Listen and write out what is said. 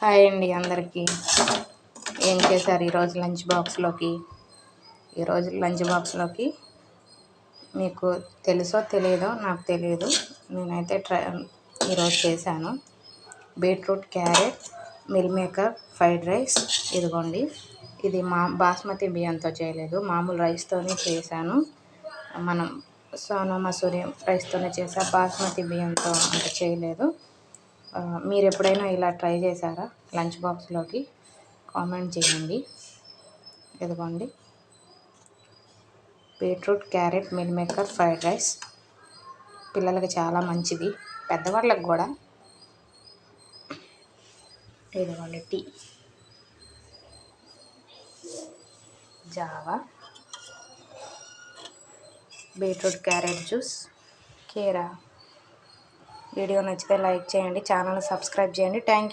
Hi అండి అందరికీ. ఏం చేశారు ఈరోజు లంచ్ బాక్స్లోకి? మీకు తెలుసో తెలియదో నాకు తెలియదు, నేనైతే ఈరోజు చేశాను. Beetroot carrot meal maker fried rice. ఇదిగోండి, ఇది బాస్మతి బియ్యంతో చేయలేదు, మామూలు రైస్తోనే చేశాను. మనం సోనా మసూరి రైస్తోనే చేసా, బాస్మతి బియ్యంతో అంత చేయలేదు. మీరు ఎప్పుడైనా ఇలా ట్రై చేశారా లంచ్ బాక్స్లోకి? కామెంట్ చేయండి. ఇదిగోండి, beetroot carrot meal maker fried rice పిల్లలకి చాలా మంచిది, పెద్దవాళ్ళకి కూడా. ఇదిగోండి, tea, java, beetroot carrot juice, కీరా. వీడియో నచ్చితే లైక్ చేయండి, ఛానల్ సబ్స్క్రైబ్ చేయండి. Thank you.